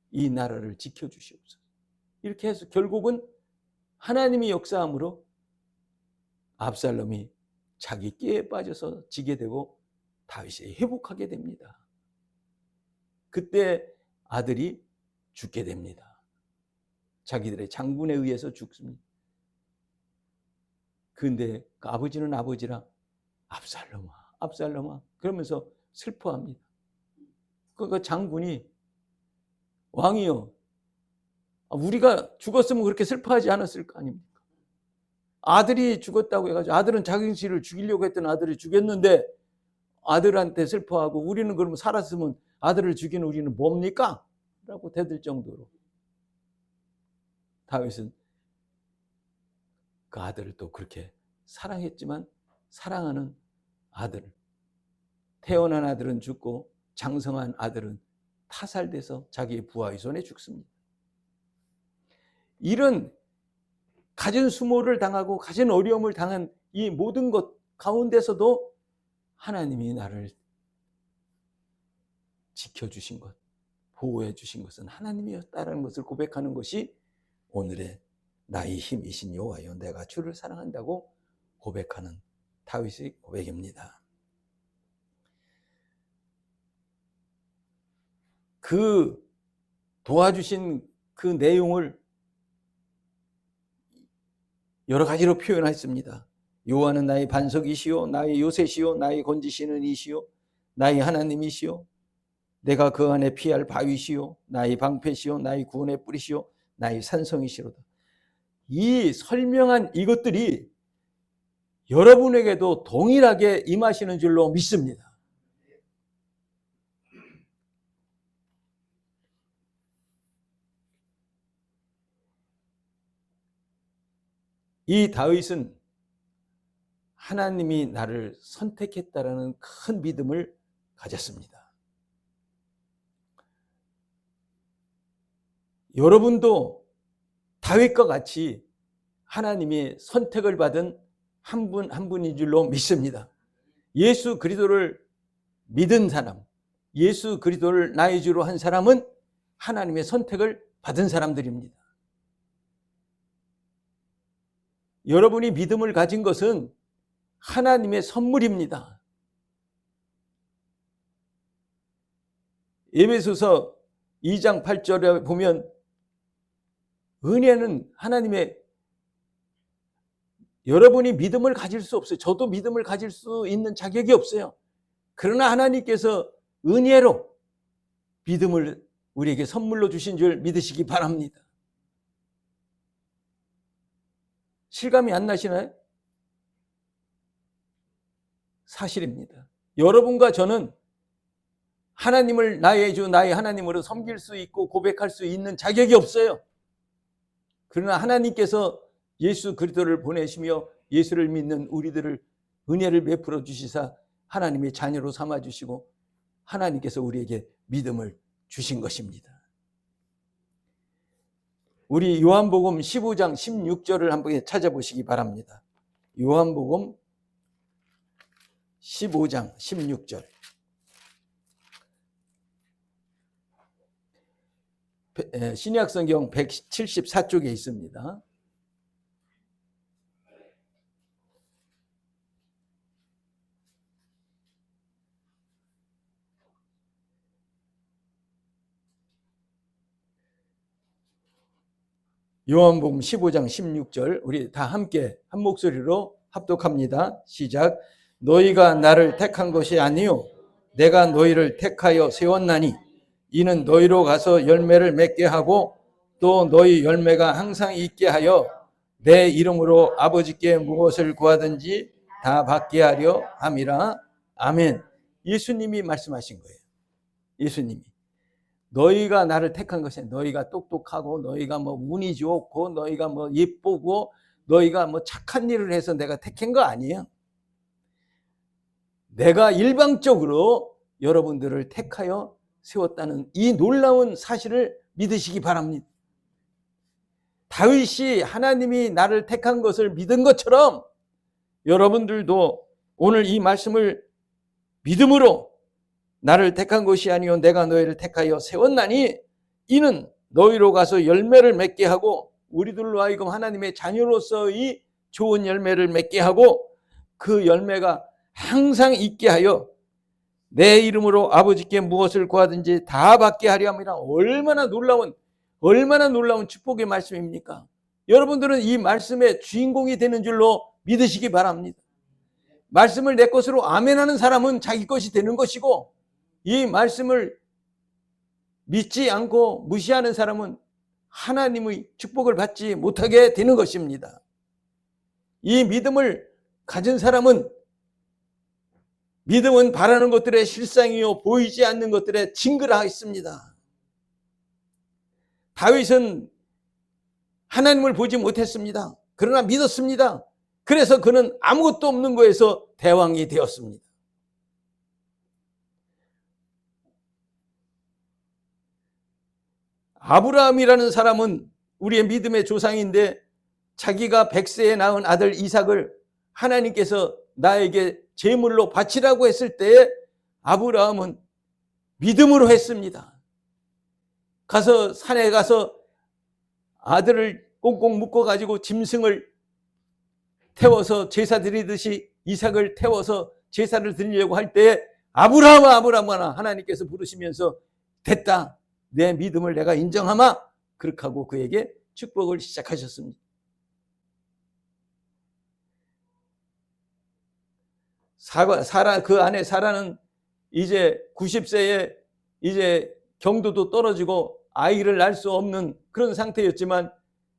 이 나라를 지켜주시옵소서. 이렇게 해서 결국은 하나님이 역사함으로 압살롬이 자기 깨에 빠져서 지게 되고 다윗이 회복하게 됩니다. 그때 아들이 죽게 됩니다. 자기들의 장군에 의해서 죽습니다. 그런데 그 아버지는 아버지라 압살롬아, 압살롬아 그러면서 슬퍼합니다. 그 장군이 왕이요, 우리가 죽었으면 그렇게 슬퍼하지 않았을 거 아닙니까? 아들이 죽었다고 해가지고 아들은 자기를 죽이려고 했던 아들을 죽였는데 아들한테 슬퍼하고 우리는 그러면 살았으면 아들을 죽인 우리는 뭡니까? 라고 대들 정도로 다윗은 그 아들을 또 그렇게 사랑했지만 사랑하는 아들, 태어난 아들은 죽고 장성한 아들은 타살돼서 자기의 부하의 손에 죽습니다. 이런 갖은 수모를 당하고 갖은 어려움을 당한 이 모든 것 가운데서도 하나님이 나를 지켜주신 것, 보호해 주신 것은 하나님이었다라는 것을 고백하는 것이 오늘의 나의 힘이신 여호와여 내가 주를 사랑한다고 고백하는 다윗의 고백입니다. 그 도와주신 그 내용을 여러 가지로 표현했습니다. 여호와는 나의 반석이시요 나의 요새시요 나의 건지시는 이시요 나의 하나님이시요 내가 그 안에 피할 바위시요 나의 방패시요 나의 구원의 뿌리시요 나의 산성이시로다. 이 설명한 이것들이 여러분에게도 동일하게 임하시는 줄로 믿습니다. 이 다윗은 하나님이 나를 선택했다라는 큰 믿음을 가졌습니다. 여러분도 다윗과 같이 하나님이 선택을 받은 한 분 한 분인 줄로 믿습니다. 예수 그리스도를 믿은 사람, 예수 그리스도를 나의 주로 한 사람은 하나님의 선택을 받은 사람들입니다. 여러분이 믿음을 가진 것은 하나님의 선물입니다. 에베소서 2장 8절에 보면 은혜는 하나님의 여러분이 믿음을 가질 수 없어요. 저도 믿음을 가질 수 있는 자격이 없어요. 그러나 하나님께서 은혜로 믿음을 우리에게 선물로 주신 줄 믿으시기 바랍니다. 실감이 안 나시나요? 사실입니다. 여러분과 저는 하나님을 나의 주, 나의 하나님으로 섬길 수 있고 고백할 수 있는 자격이 없어요. 그러나 하나님께서 예수 그리스도를 보내시며 예수를 믿는 우리들을 은혜를 베풀어 주시사 하나님의 자녀로 삼아 주시고 하나님께서 우리에게 믿음을 주신 것입니다. 우리 요한복음 15장 16절을 한번 찾아보시기 바랍니다. 요한복음 15장 16절. 신약성경 174쪽에 있습니다. 요한복음 15장 16절 우리 다 함께 한 목소리로 합독합니다. 시작. 너희가 나를 택한 것이 아니요 내가 너희를 택하여 세웠나니 이는 너희로 가서 열매를 맺게 하고 또 너희 열매가 항상 있게 하여 내 이름으로 아버지께 무엇을 구하든지 다 받게 하려 함이라. 아멘. 예수님이 말씀하신 거예요. 예수님이 너희가 나를 택한 것이 아니라 너희가 똑똑하고 너희가 뭐 운이 좋고 너희가 뭐 예쁘고 너희가 뭐 착한 일을 해서 내가 택한 거 아니에요. 내가 일방적으로 여러분들을 택하여 세웠다는 이 놀라운 사실을 믿으시기 바랍니다. 다윗이 하나님이 나를 택한 것을 믿은 것처럼 여러분들도 오늘 이 말씀을 믿음으로 나를 택한 것이 아니요 내가 너희를 택하여 세웠나니 이는 너희로 가서 열매를 맺게 하고 우리들로 하여금 하나님의 자녀로서의 좋은 열매를 맺게 하고 그 열매가 항상 있게 하여 내 이름으로 아버지께 무엇을 구하든지 다 받게 하려 함이라. 얼마나 놀라운 축복의 말씀입니까? 여러분들은 이 말씀의 주인공이 되는 줄로 믿으시기 바랍니다. 말씀을 내 것으로 아멘하는 사람은 자기 것이 되는 것이고 이 말씀을 믿지 않고 무시하는 사람은 하나님의 축복을 받지 못하게 되는 것입니다. 이 믿음을 가진 사람은 믿음은 바라는 것들의 실상이요 보이지 않는 것들의 증거라 있습니다. 다윗은 하나님을 보지 못했습니다. 그러나 믿었습니다. 그래서 그는 아무것도 없는 거에서 대왕이 되었습니다. 아브라함이라는 사람은 우리의 믿음의 조상인데 자기가 100세에 낳은 아들 이삭을 하나님께서 나에게 제물로 바치라고 했을 때에 아브라함은 믿음으로 했습니다. 가서 산에 가서 아들을 꽁꽁 묶어가지고 짐승을 태워서 제사 드리듯이 이삭을 태워서 제사를 드리려고 할 때에 아브라함아 아브라함아 하나님께서 부르시면서 됐다. 내 믿음을 내가 인정하마. 그렇게 하고 그에게 축복을 시작하셨습니다. 그 아내 사라는 이제 90세에 이제 경도도 떨어지고 아이를 낳을 수 없는 그런 상태였지만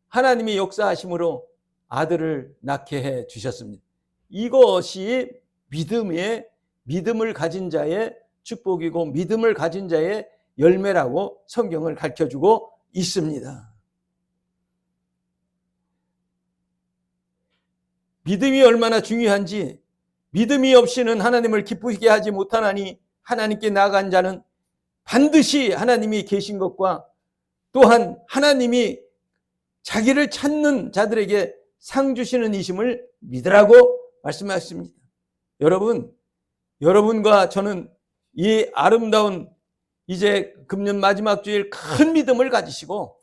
하나님이 역사하심으로 아들을 낳게 해 주셨습니다. 이것이 믿음을 가진 자의 축복이고 믿음을 가진 자의 열매라고 성경을 가르쳐주고 있습니다. 믿음이 얼마나 중요한지, 믿음이 없이는 하나님을 기쁘게 하지 못하나니 하나님께 나아간 자는 반드시 하나님이 계신 것과 또한 하나님이 자기를 찾는 자들에게 상 주시는 이심을 믿으라고 말씀하십니다. 여러분과 저는 이 아름다운 이제 금년 마지막 주일 큰 믿음을 가지시고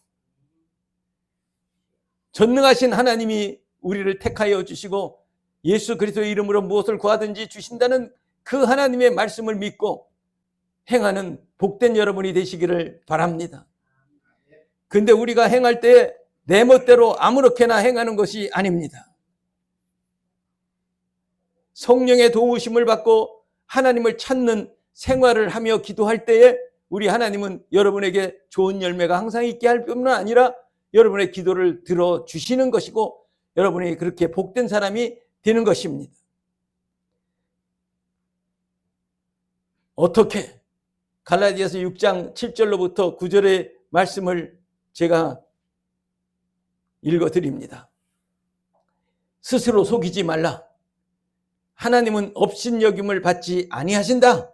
전능하신 하나님이 우리를 택하여 주시고 예수 그리스도의 이름으로 무엇을 구하든지 주신다는 그 하나님의 말씀을 믿고 행하는 복된 여러분이 되시기를 바랍니다. 근데 우리가 행할 때 내 멋대로 아무렇게나 행하는 것이 아닙니다. 성령의 도우심을 받고 하나님을 찾는 생활을 하며 기도할 때에 우리 하나님은 여러분에게 좋은 열매가 항상 있게 할 뿐만 아니라 여러분의 기도를 들어주시는 것이고 여러분이 그렇게 복된 사람이 되는 것입니다. 어떻게? 갈라디아서 6장 7절로부터 9절의 말씀을 제가 읽어드립니다. 스스로 속이지 말라. 하나님은 업신여김을 받지 아니하신다.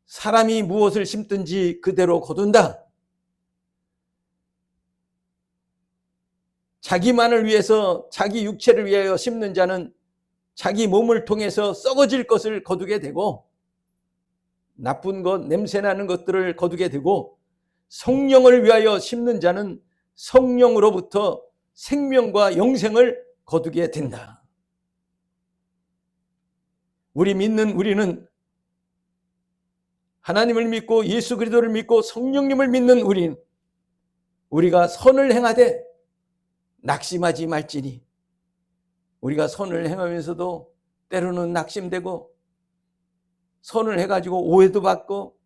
사람이 무엇을 심든지 그대로 거둔다. 자기만을 위해서 자기 육체를 위하여 심는 자는 자기 몸을 통해서 썩어질 것을 거두게 되고 나쁜 것, 냄새나는 것들을 거두게 되고 성령을 위하여 심는 자는 성령으로부터 생명과 영생을 거두게 된다. 우리는 하나님을 믿고 예수 그리스도를 믿고 성령님을 믿는 우리가 선을 행하되 낙심하지 말지니 우리가 선을 행하면서도 때로는 낙심되고 선을 해가지고 오해도 받고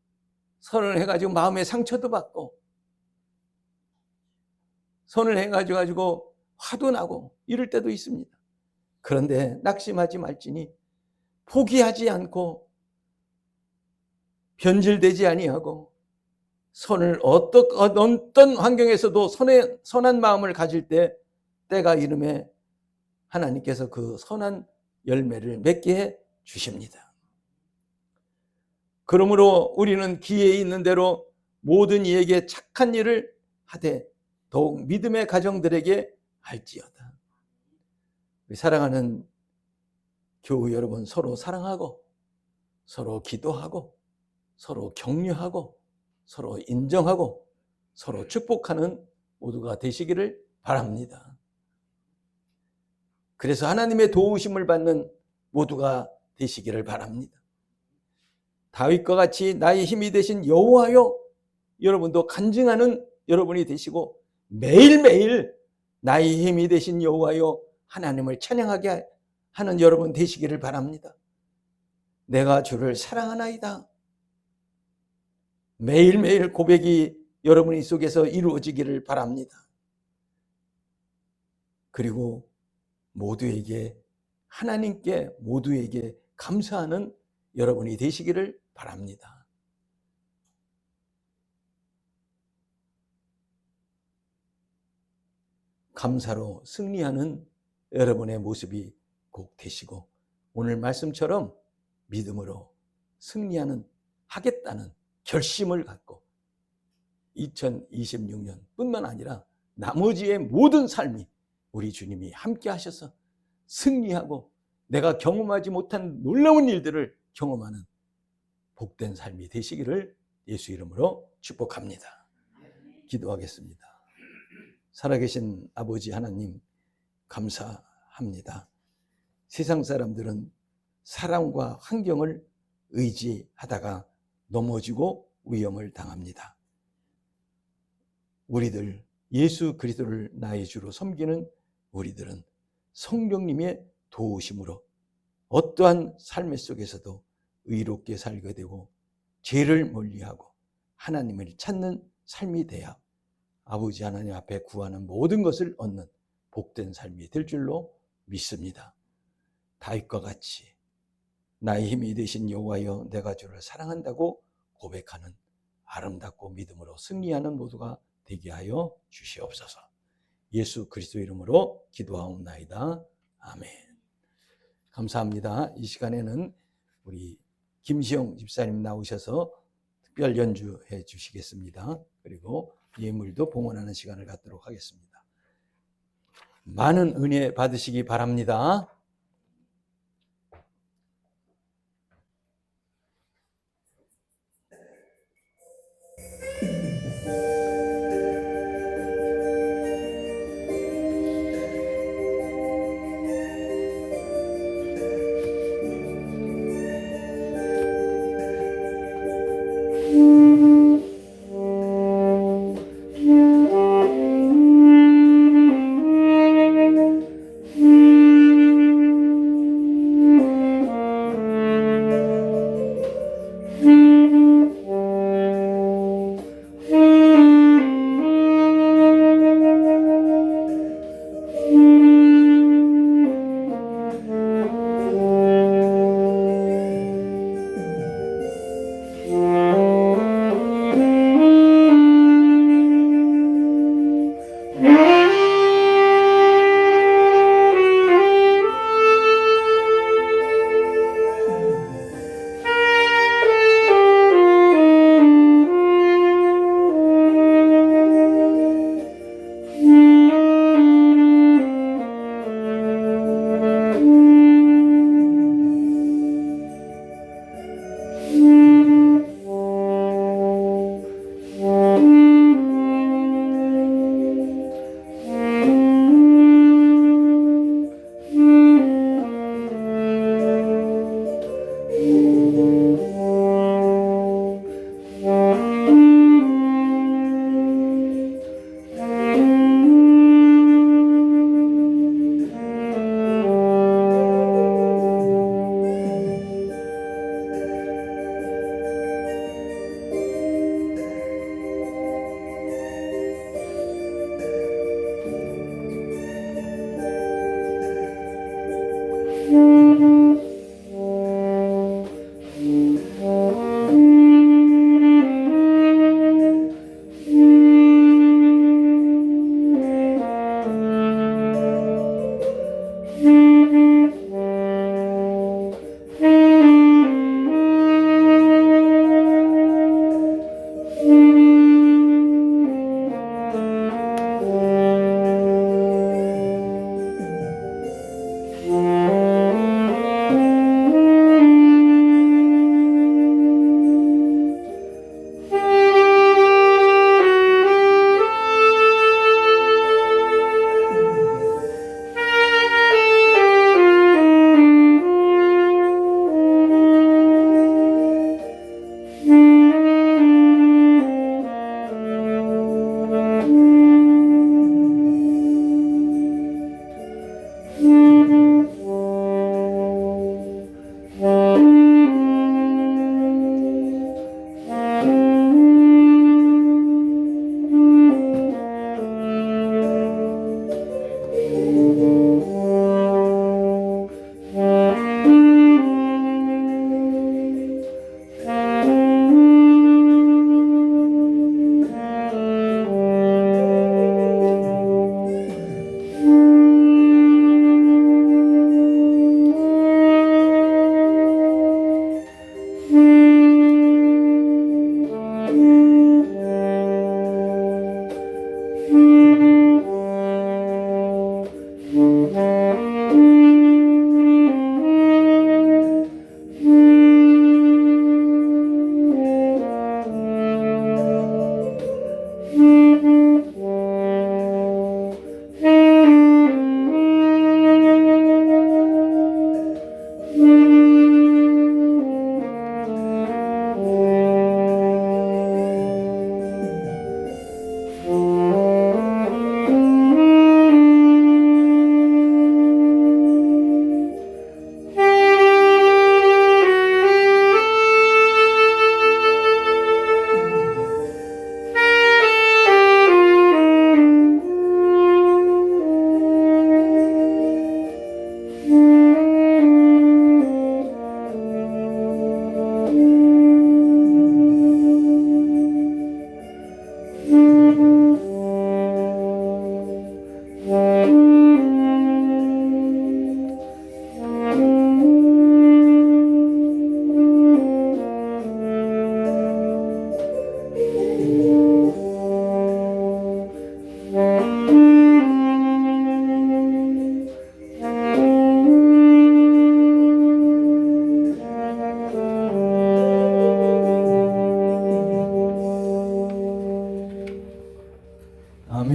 선을 해가지고 마음의 상처도 받고 선을 해가지고 화도 나고 이럴 때도 있습니다. 그런데 낙심하지 말지니 포기하지 않고 변질되지 아니하고 선을 어떤 환경에서도 선한 마음을 가질 때가 이름에 하나님께서 그 선한 열매를 맺게 해 주십니다. 그러므로 우리는 기회에 있는 대로 모든 이에게 착한 일을 하되 더욱 믿음의 가정들에게 할지어다. 우리 사랑하는 교우 여러분, 서로 사랑하고 서로 기도하고 서로 격려하고 서로 인정하고 서로 축복하는 모두가 되시기를 바랍니다. 그래서 하나님의 도우심을 받는 모두가 되시기를 바랍니다. 다윗과 같이 나의 힘이 되신 여호와여, 여러분도 간증하는 여러분이 되시고 매일매일 나의 힘이 되신 여호와여 하나님을 찬양하게 하는 여러분 되시기를 바랍니다. 내가 주를 사랑하나이다. 매일매일 고백이 여러분의 속에서 이루어지기를 바랍니다. 그리고 모두에게, 하나님께 모두에게 감사하는 여러분이 되시기를 바랍니다. 감사로 승리하는 여러분의 모습이 꼭 되시고, 오늘 말씀처럼 믿음으로 승리하는, 하겠다는 결심을 갖고 2026년 뿐만 아니라 나머지의 모든 삶이 우리 주님이 함께 하셔서 승리하고 내가 경험하지 못한 놀라운 일들을 경험하는 복된 삶이 되시기를 예수 이름으로 축복합니다. 기도하겠습니다. 살아계신 아버지 하나님, 감사합니다. 세상 사람들은 사람과 환경을 의지하다가 넘어지고 위험을 당합니다. 우리들, 예수 그리스도를 나의 주로 섬기는 우리들은 성령님의 도우심으로 어떠한 삶의 속에서도 의롭게 살게 되고 죄를 멀리하고 하나님을 찾는 삶이 돼야 아버지 하나님 앞에 구하는 모든 것을 얻는 복된 삶이 될 줄로 믿습니다. 다윗과 같이 나의 힘이 되신 여호와여, 내가 주를 사랑한다고 고백하는 아름답고 믿음으로 승리하는 모두가 되게 하여 주시옵소서. 예수 그리스도 이름으로 기도하옵나이다. 아멘. 감사합니다. 이 시간에는 우리 김시영 집사님 나오셔서 특별 연주해 주시겠습니다. 그리고 예물도 봉헌하는 시간을 갖도록 하겠습니다. 많은 은혜 받으시기 바랍니다.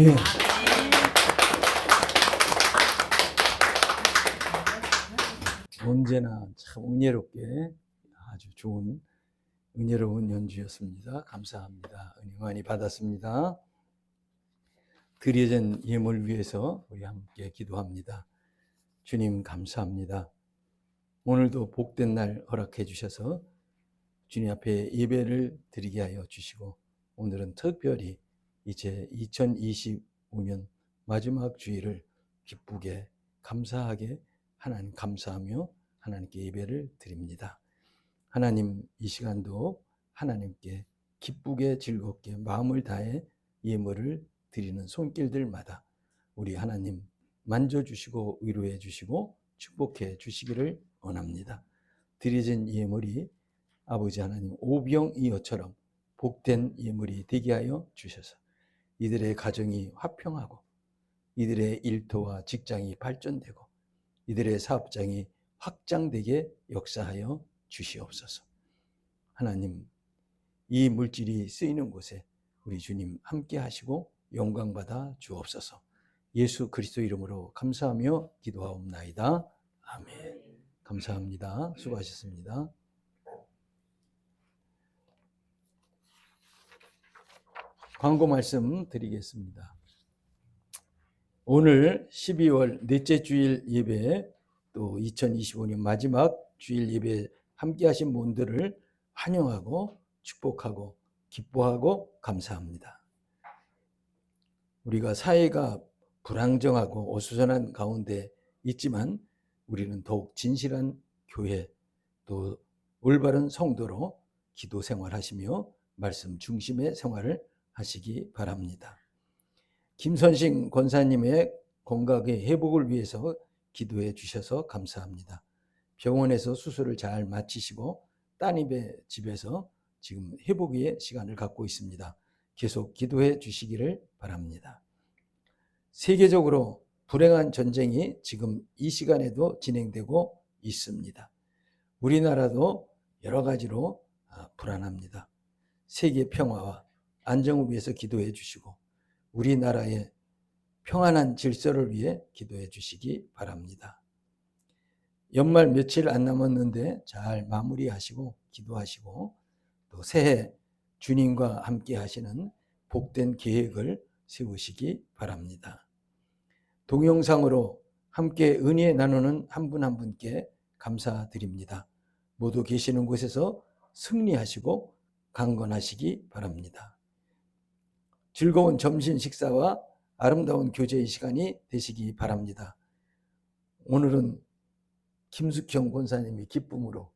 아멘. 언제나 참 은혜롭게 아주 좋은 은혜로운 연주였습니다. 감사합니다. 은혜 많이 받았습니다. 드려진 예물 위해서 우리 함께 기도합니다. 주님 감사합니다. 오늘도 복된 날 허락해 주셔서 주님 앞에 예배를 드리게 하여 주시고, 오늘은 특별히 이제 2025년 마지막 주일을 기쁘게 감사하게 하나님 감사하며 하나님께 예배를 드립니다. 하나님, 이 시간도 하나님께 기쁘게 즐겁게 마음을 다해 예물을 드리는 손길들마다 우리 하나님 만져주시고 위로해 주시고 축복해 주시기를 원합니다. 드려진 예물이 아버지 하나님 오병이어처럼 복된 예물이 되게 하여 주셔서 이들의 가정이 화평하고 이들의 일터와 직장이 발전되고 이들의 사업장이 확장되게 역사하여 주시옵소서. 하나님, 이 물질이 쓰이는 곳에 우리 주님 함께 하시고 영광받아 주옵소서. 예수 그리스도 이름으로 감사하며 기도하옵나이다. 아멘. 감사합니다. 수고하셨습니다. 광고 말씀 드리겠습니다. 오늘 12월 넷째 주일 예배, 또 2025년 마지막 주일 예배 함께 하신 분들을 환영하고 축복하고 기뻐하고 감사합니다. 우리가 사회가 불안정하고 어수선한 가운데 있지만 우리는 더욱 진실한 교회, 또 올바른 성도로 기도 생활하시며 말씀 중심의 생활을 하시기 바랍니다. 김선식 권사님의 건강의 회복을 위해서 기도해 주셔서 감사합니다. 병원에서 수술을 잘 마치시고 따님의 집에서 지금 회복의 시간을 갖고 있습니다. 계속 기도해 주시기를 바랍니다. 세계적으로 불행한 전쟁이 지금 이 시간에도 진행되고 있습니다. 우리나라도 여러 가지로 불안합니다. 세계 평화와 안정을 위해서 기도해 주시고 우리나라의 평안한 질서를 위해 기도해 주시기 바랍니다. 연말 며칠 안 남았는데 잘 마무리하시고 기도하시고 또 새해 주님과 함께 하시는 복된 계획을 세우시기 바랍니다. 동영상으로 함께 은혜 나누는 한 분 한 분께 감사드립니다. 모두 계시는 곳에서 승리하시고 강건하시기 바랍니다. 즐거운 점심 식사와 아름다운 교제의 시간이 되시기 바랍니다. 오늘은 김숙형 권사님이 기쁨으로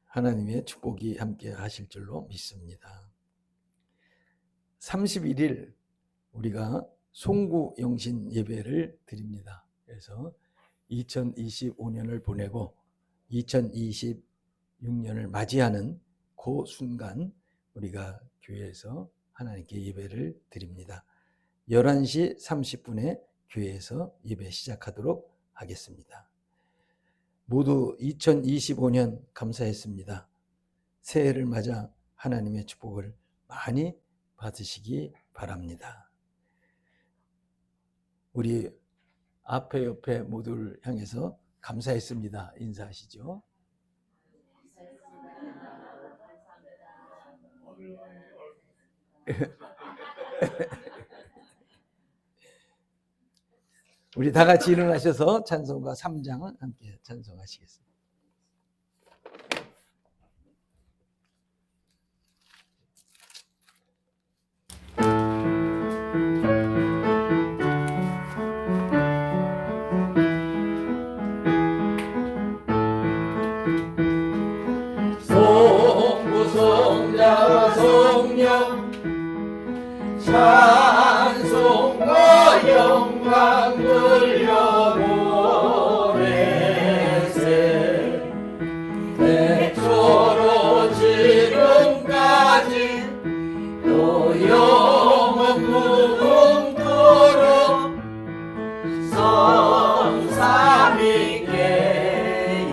하나님의 축복이 함께 하실 줄로 믿습니다. 31일 우리가 송구 영신 예배를 드립니다. 그래서 2025년을 보내고 2026년을 맞이하는 그 순간 우리가 교회에서 하나님께 예배를 드립니다. 11시 30분에 교회에서 예배 시작하도록 하겠습니다. 모두 2025년 감사했습니다. 새해를 맞아 하나님의 축복을 많이 받으시기 바랍니다. 우리 앞에 옆에 모두를 향해서 감사했습니다. 인사하시죠. 우리 다 같이 일어나셔서 찬송가 3장 함께 찬송하시겠습니다. 성부성자 성령 찬송과 영광 돌려보내세 백초로 지금까지 또 영원 무궁토록 성삼위께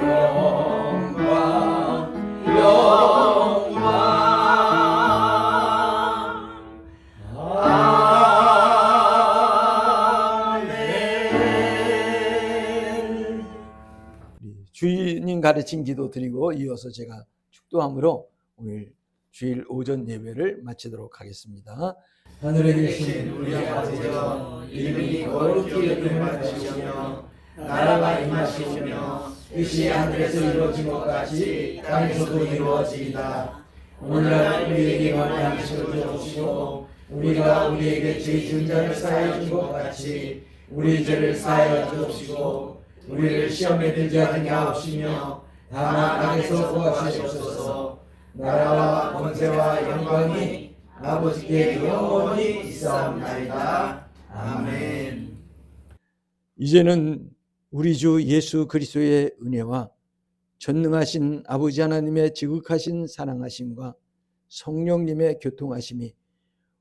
영광 가르친 기도 드리고 이어서 제가 축도함으로 오늘 주일 오전 예배를 마치도록 하겠습니다. 하늘에 계신 우리 아버지여, 이름이 거룩히 여김을 받으시며 나라가 임하시오며 뜻이 하늘에서 이루어진 것 같이 땅에서도 이루어지이다. 오늘날 우리에게 만나시고 주시고 우리가 우리에게 죄 지은 자를 사하여 준 것 같이 우리 죄를 사하여 주옵시고 우리를 시험에 들게 하지 마옵시며 다만 악에서 구하시옵소서. 나라와 권세와 영광이 아버지께 영원히 있사옵나이다. 아멘. 이제는 우리 주 예수 그리스도의 은혜와 전능하신 아버지 하나님의 지극하신 사랑하심과 성령님의 교통하심이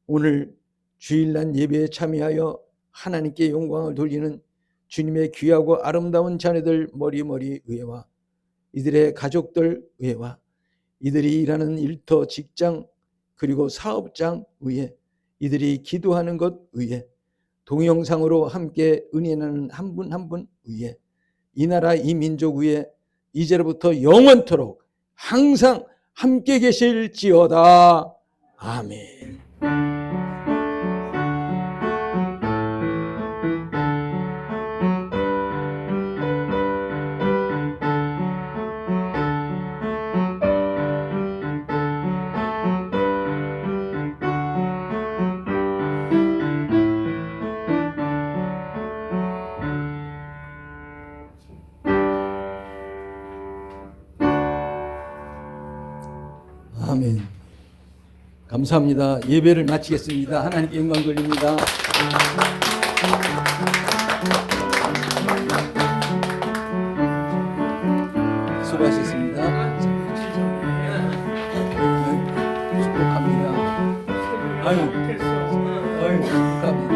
오늘 주일날 예배에 참여하여 하나님께 영광을 돌리는 주님의 귀하고 아름다운 자녀들 머리머리 의회와 이들의 가족들 의회와 이들이 일하는 일터 직장 그리고 사업장 의회 이들이 기도하는 것 의회 동영상으로 함께 은혜나는 한 분 한 분 의회 이 나라 이 민족 위에 이제로부터 영원토록 항상 함께 계실지어다. 아멘. 아멘. 감사합니다. 예배를 마치겠습니다. 하나님께 영광 돌립니다. 수고하셨습니다. 축복합니다. 아유, 축복합니다.